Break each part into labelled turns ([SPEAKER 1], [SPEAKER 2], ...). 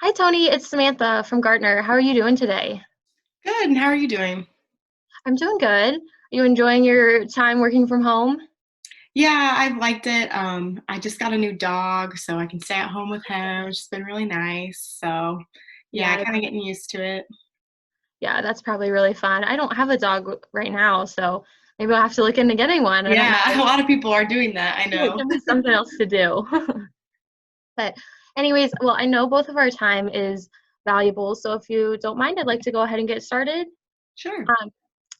[SPEAKER 1] Hi, Tony. It's Samantha from Gartner. How are you doing today?
[SPEAKER 2] Good, and how are you doing?
[SPEAKER 1] I'm doing good. Are you enjoying your time working from home?
[SPEAKER 2] Yeah, I've liked it. I just got a new dog, so I can stay at home with him, which has been really nice. So, yeah,
[SPEAKER 1] Yeah,
[SPEAKER 2] kind of getting used to it.
[SPEAKER 1] yeah, that's probably really fun. I don't have a dog right now, so maybe I'll have to look into getting one. I don't
[SPEAKER 2] Yeah, a
[SPEAKER 1] know.
[SPEAKER 2] lot of people are doing that, I
[SPEAKER 1] Yeah,
[SPEAKER 2] know.
[SPEAKER 1] give me something else to do. But anyways, well, I know both of our time is valuable, so if you don't mind, I'd like to go ahead and get started.
[SPEAKER 2] Sure.
[SPEAKER 1] Um,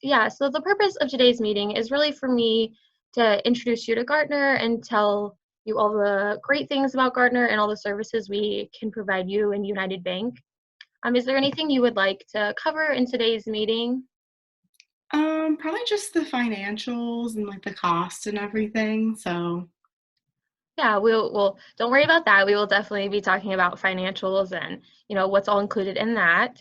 [SPEAKER 1] yeah, so the purpose of today's meeting is really for me to introduce you to Gartner and tell you all the great things about Gartner and all the services we can provide you in United Bank. Is there anything you would like to cover in today's meeting?
[SPEAKER 2] Probably just the financials and like the cost and everything. So,
[SPEAKER 1] Yeah, well, don't worry about that. We will definitely be talking about financials and, what's all included in that.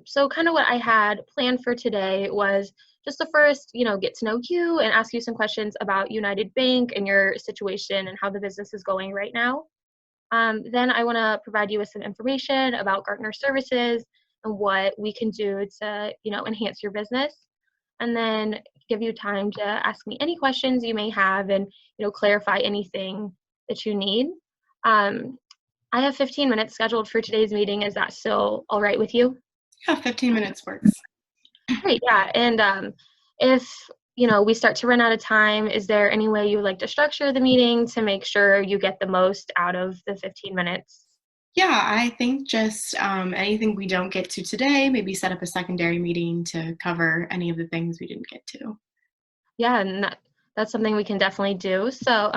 [SPEAKER 1] So kind of what I had planned for today was just to first, get to know you and ask you some questions about United Bank and your situation and how the business is going right now. Then I want to provide you with some information about Gartner services and what we can do to, enhance your business. And then give you time to ask me any questions you may have and, clarify anything that you need. Um, I have 15 minutes scheduled for today's meeting. Is that still all right with you?
[SPEAKER 2] yeah, 15 minutes works.
[SPEAKER 1] Great, yeah. And if we start to run out of time, is there any way you would like to structure the meeting to make sure you get the most out of the 15 minutes?
[SPEAKER 2] Yeah, I think just anything we don't get to today, maybe set up a secondary meeting to cover any of the things we didn't get to.
[SPEAKER 1] Yeah, and that's something we can definitely do. So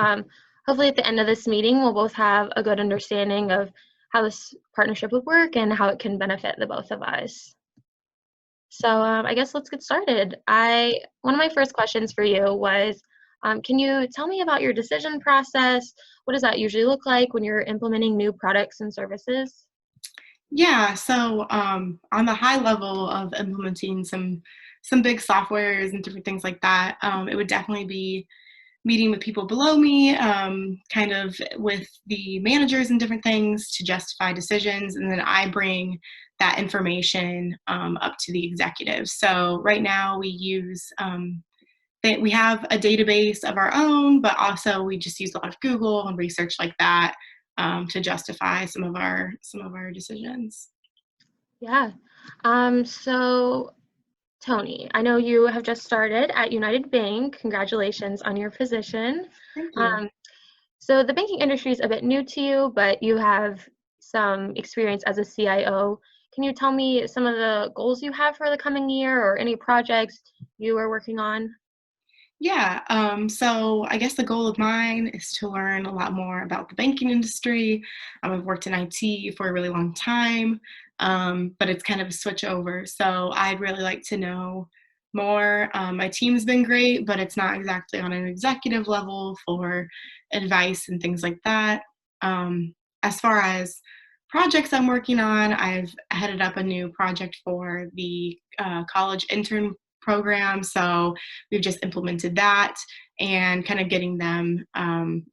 [SPEAKER 1] hopefully at the end of this meeting, we'll both have a good understanding of how this partnership would work and how it can benefit the both of us. So I guess let's get started. One of my first questions for you was, can you tell me about your decision process? What does that usually look like when you're implementing new products and services?
[SPEAKER 2] Yeah, so on the high level of implementing some big softwares and different things like that, it would definitely be meeting with people below me, kind of with the managers and different things to justify decisions, and then I bring that information up to the executives. So right now we use we have a database of our own, but also we just use a lot of Google and research like that to justify some of our decisions.
[SPEAKER 1] Yeah. So Tony, I know you have just started at United Bank. Congratulations on your position.
[SPEAKER 2] Thank you.
[SPEAKER 1] Um, so the banking industry is a bit new to you, but you have some experience as a CIO. Can you tell me some of the goals you have for the coming year or any projects you are working on?
[SPEAKER 2] Yeah, so I guess the goal of mine is to learn a lot more about the banking industry. I've worked in IT for a really long time, but it's kind of a switch over. So I'd really like to know more. My team's been great, but it's not exactly on an executive level for advice and things like that. As far as projects I'm working on, I've headed up a new project for the college intern program. So we've just implemented that and kind of getting them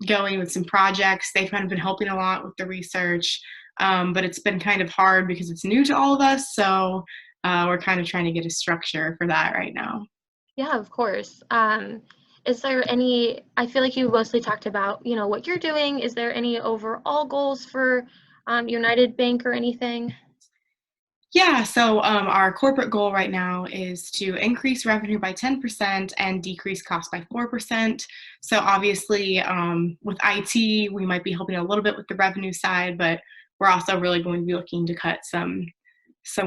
[SPEAKER 2] going with some projects. They've kind of been helping a lot with the research, but it's been kind of hard because it's new to all of us. So we're kind of trying to get a structure for that right now.
[SPEAKER 1] Yeah, of course. Is there any, I feel like you mostly talked about, what you're doing. Is there any overall goals for United Bank or anything?
[SPEAKER 2] Yeah, so our corporate goal right now is to increase revenue by 10% and decrease cost by 4%. So obviously, with IT, we might be helping a little bit with the revenue side, but we're also really going to be looking to cut some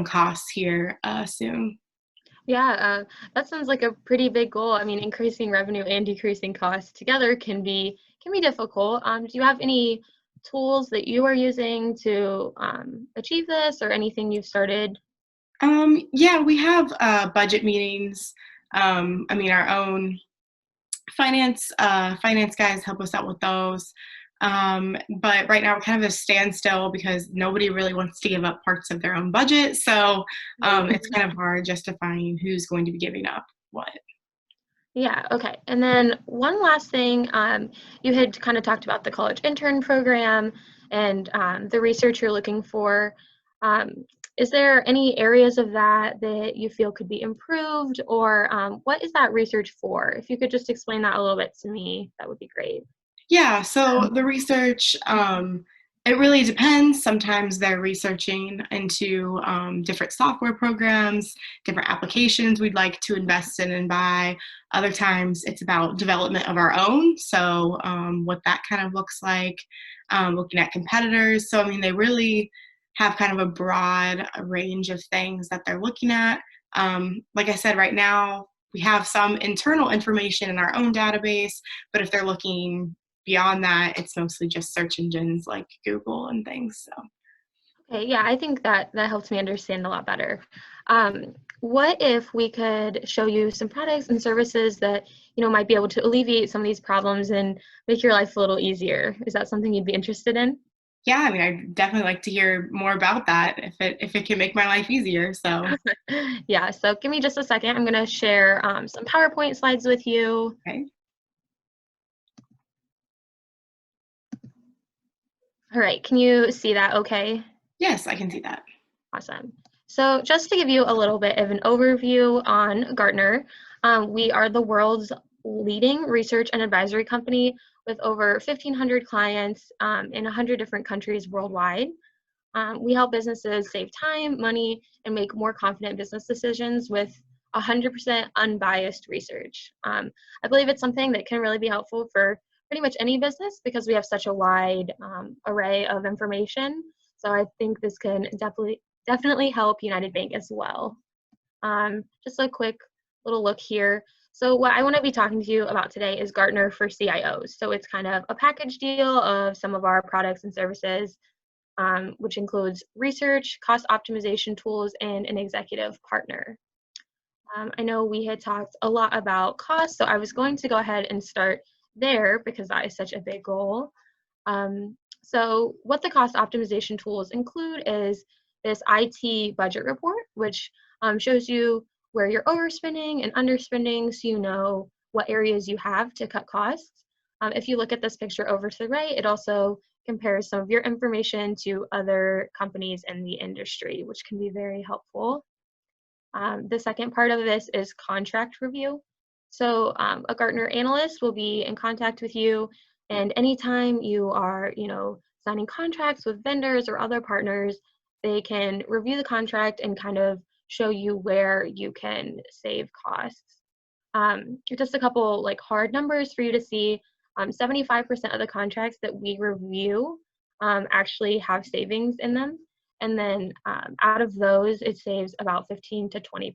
[SPEAKER 2] costs here soon.
[SPEAKER 1] Yeah, that sounds like a pretty big goal. I mean, increasing revenue and decreasing costs together can be difficult. Do you have any tools that you are using to achieve this, or anything you've started?
[SPEAKER 2] Yeah, we have budget meetings. I mean, our own finance guys help us out with those. But right now we're kind of a standstill because nobody really wants to give up parts of their own budget. So
[SPEAKER 1] Right.
[SPEAKER 2] it's kind of hard justifying who's going to be giving up what.
[SPEAKER 1] Yeah, okay. And then one last thing, you had kind of talked about the college intern program and the research you're looking for. Um, is there any areas of that that you feel could be improved, or what is that research for? If you could just explain that a little bit to me, that would be great.
[SPEAKER 2] Yeah, so the research, it really depends. Sometimes they're researching into different software programs, different applications we'd like to invest in and buy. Other times it's about development of our own. So, what that kind of looks like, looking at competitors. So, I mean, they really have kind of a broad range of things that they're looking at. Like I said, right now, we have some internal information in our own database, but if they're looking beyond that, it's mostly just search engines like Google and things. So,
[SPEAKER 1] Okay, yeah, I think that helps me understand a lot better. What if we could show you some products and services that might be able to alleviate some of these problems and make your life a little easier? Is that something you'd be interested in?
[SPEAKER 2] yeah, I mean, I'd definitely like to hear more about that if it can make my life easier. So,
[SPEAKER 1] Yeah, so give me just a second. I'm going to share some PowerPoint slides with you.
[SPEAKER 2] okay.
[SPEAKER 1] All right, can you see that okay?
[SPEAKER 2] Yes, I can see that.
[SPEAKER 1] Awesome. So just to give you a little bit of an overview on Gartner, we are the world's leading research and advisory company with over 1,500 clients in 100 different countries worldwide. We help businesses save time, money, and make more confident business decisions with 100% unbiased research. I believe it's something that can really be helpful for pretty much any business because we have such a wide array of information. So I think this can definitely help United Bank as well. Just a quick little look here. So what I want to be talking to you about today is Gartner for CIOs. So it's kind of a package deal of some of our products and services, which includes research, cost optimization tools, and an executive partner. I know we had talked a lot about cost, so I was going to go ahead and start there because that is such a big goal. So what the cost optimization tools include is this IT budget report, which shows you where you're overspending and underspending so you know what areas you have to cut costs. If you look at this picture over to the right, it also compares some of your information to other companies in the industry, which can be very helpful. The second part of this is contract review. So a Gartner analyst will be in contact with you, and anytime you are, signing contracts with vendors or other partners, they can review the contract and kind of show you where you can save costs. Just a couple like hard numbers for you to see. 75% of the contracts that we review actually have savings in them. And then out of those, it saves about 15 to 20%.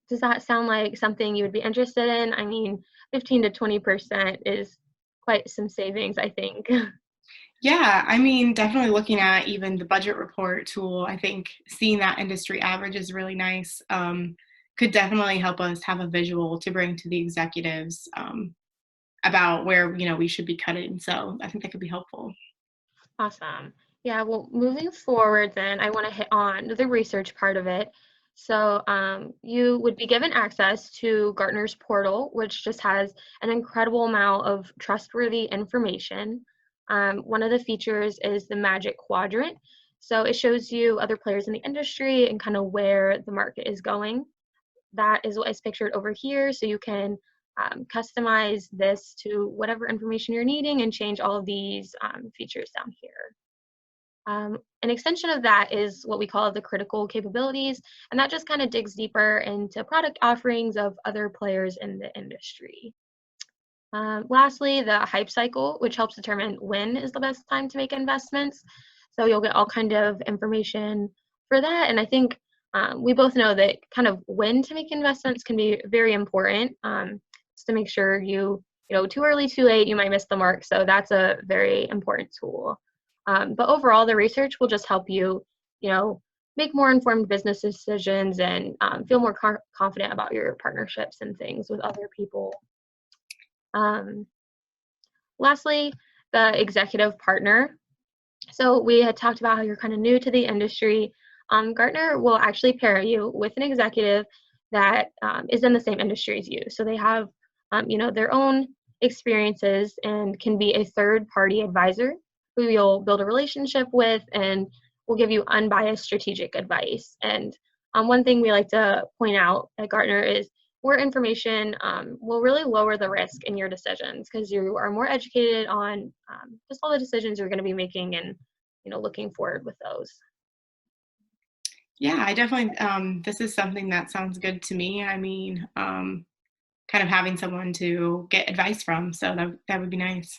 [SPEAKER 1] Does that sound like something you would be interested in? I mean, 15 to 20% is quite some savings, I think.
[SPEAKER 2] Yeah, I mean, definitely looking at even the budget report tool, I think seeing that industry average is really nice. Could definitely help us have a visual to bring to the executives about where we should be cutting. So I think that could be helpful.
[SPEAKER 1] Awesome. Yeah, well, moving forward then, I want to hit on the research part of it. So you would be given access to Gartner's portal, which just has an incredible amount of trustworthy information. One of the features is the Magic Quadrant. So it shows you other players in the industry and kind of where the market is going. That is what is pictured over here. So you can customize this to whatever information you're needing and change all of these features down here. An extension of that is what we call the critical capabilities, and that just kind of digs deeper into product offerings of other players in the industry. Lastly, the hype cycle, which helps determine when is the best time to make investments. So you'll get all kind of information for that. And I think we both know that kind of when to make investments can be very important, just to make sure too early, too late, you might miss the mark. So that's a very important tool. But overall, the research will just help you make more informed business decisions and feel more confident about your partnerships and things with other people. Um, Lastly, the executive partner. So we had talked about how you're kind of new to the industry. Gartner will actually pair you with an executive that is in the same industry as you. So they have, their own experiences and can be a third-party advisor. who you'll build a relationship with and will give you unbiased strategic advice. And one thing we like to point out at Gartner is more information will really lower the risk in your decisions because you are more educated on just all the decisions you're going to be making and looking forward with those.
[SPEAKER 2] Yeah, I definitely, this is something that sounds good to me. I mean, kind of having someone to get advice from, so that would be nice.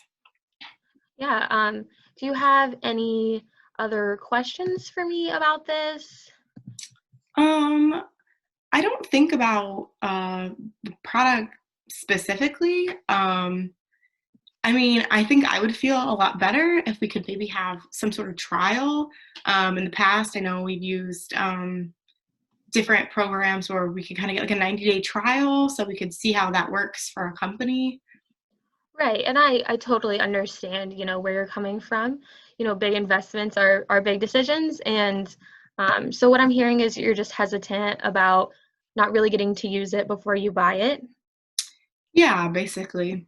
[SPEAKER 1] Yeah. Do you have any other questions for me about this?
[SPEAKER 2] Um, I don't think about the product specifically. I mean, I think I would feel a lot better if we could maybe have some sort of trial. In the past, I know we've used different programs where we could kind of get like a 90-day trial so we could see how that works for a company.
[SPEAKER 1] Right, and I totally understand, where you're coming from. Big investments are big decisions, and so what I'm hearing is you're just hesitant about not really getting to use it before you buy it.
[SPEAKER 2] Yeah, basically.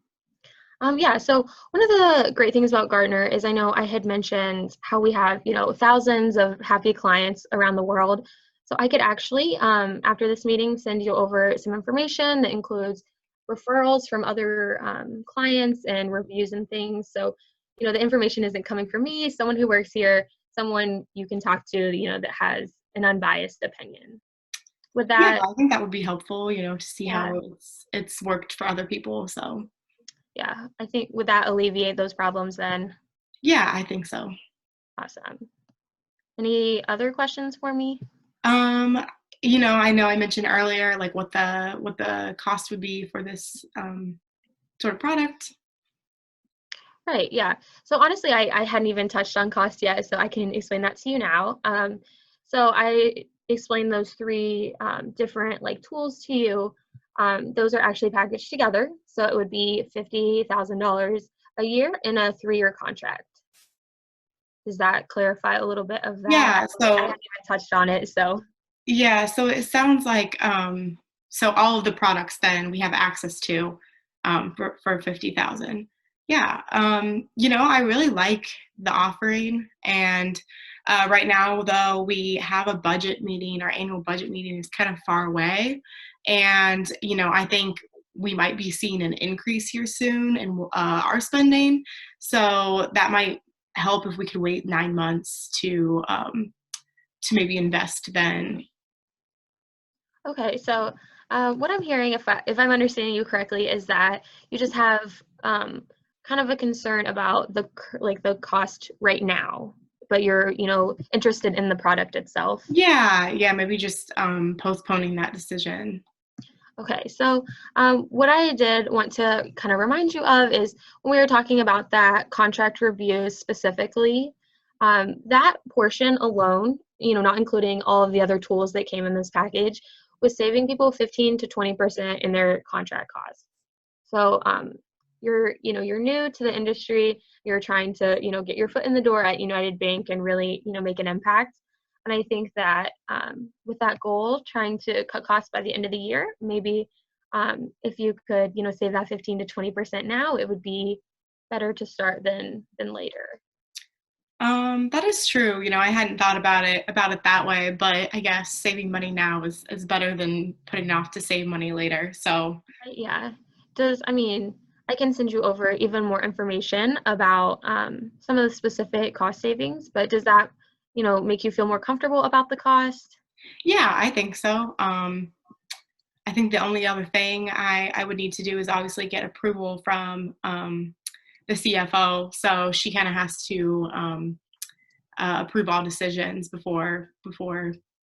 [SPEAKER 1] Yeah, so one of the great things about Gartner is I know I had mentioned how we have, thousands of happy clients around the world. So I could actually, after this meeting, send you over some information that includes referrals from other clients and reviews and things. So, the information isn't coming from me, someone who works here, someone you can talk to, that has an unbiased opinion. Would
[SPEAKER 2] Yeah,
[SPEAKER 1] that,
[SPEAKER 2] I think that would be helpful, to see
[SPEAKER 1] yeah,
[SPEAKER 2] how it's worked for other people. So
[SPEAKER 1] yeah, I think would that alleviate those problems then?
[SPEAKER 2] yeah, I think so.
[SPEAKER 1] Awesome. Any other questions for me?
[SPEAKER 2] Um, I know I mentioned earlier like what the cost would be for this sort of product.
[SPEAKER 1] Right, yeah. So honestly, I hadn't even touched on cost yet, so I can explain that to you now. So I explained those three different like tools to you. Those are actually packaged together, so it would be $50,000 a year in a 3-year contract. Does that clarify a little bit of that?
[SPEAKER 2] Yeah,
[SPEAKER 1] I haven't even touched on it, so
[SPEAKER 2] so it sounds like so all of the products then we have access to for 50,000. Yeah, I really like the offering, and right now though we have a budget meeting, our annual budget meeting is kind of far away, and I think we might be seeing an increase here soon in our spending, so that might help if we could wait 9 months to maybe invest then.
[SPEAKER 1] okay. So what I'm hearing, if I'm understanding you correctly, is that you just have kind of a concern about like the cost right now, but you're interested in the product itself.
[SPEAKER 2] Yeah, yeah, maybe just postponing that decision.
[SPEAKER 1] Okay, so what I did want to kind of remind you of is when we were talking about that contract review specifically, that portion alone, not including all of the other tools that came in this package, was saving people 15 to 20% in their contract costs. So you're new to the industry, you're trying to, get your foot in the door at United Bank and really, make an impact. And I think that with that goal, trying to cut costs by the end of the year, maybe if you could, save that 15 to 20% now, it would be better to start than later.
[SPEAKER 2] That is true. I hadn't thought about it that way, but I guess saving money now is better than putting off to save money later. So
[SPEAKER 1] Right, yeah. I mean, I can send you over even more information about some of the specific cost savings, but does that, make you feel more comfortable about the cost?
[SPEAKER 2] yeah, I think so. I think the only other thing I would need to do is obviously get approval from the CFO. So she kind of has to approve all decisions before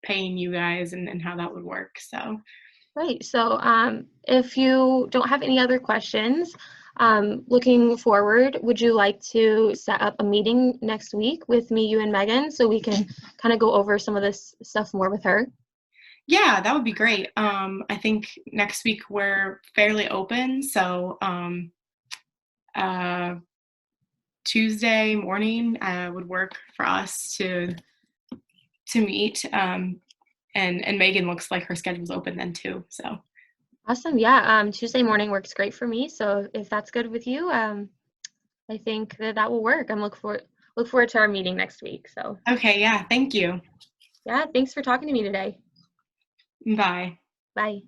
[SPEAKER 2] paying you guys and how that would work. So
[SPEAKER 1] Right. So if you don't have any other questions, looking forward, would you like to set up a meeting next week with me, you, and Megan so we can kind of go over some of this stuff more with her?
[SPEAKER 2] yeah, that would be great. I think next week we're fairly open, so uh, Tuesday morning would work for us to meet. And Megan looks like her schedule's open then too. So
[SPEAKER 1] Awesome. Yeah. Tuesday morning works great for me. So if that's good with you, I think that will work. I'm look forward to our meeting next week. So
[SPEAKER 2] Okay, yeah, thank you.
[SPEAKER 1] yeah, thanks for talking to me today.
[SPEAKER 2] Bye.
[SPEAKER 1] Bye.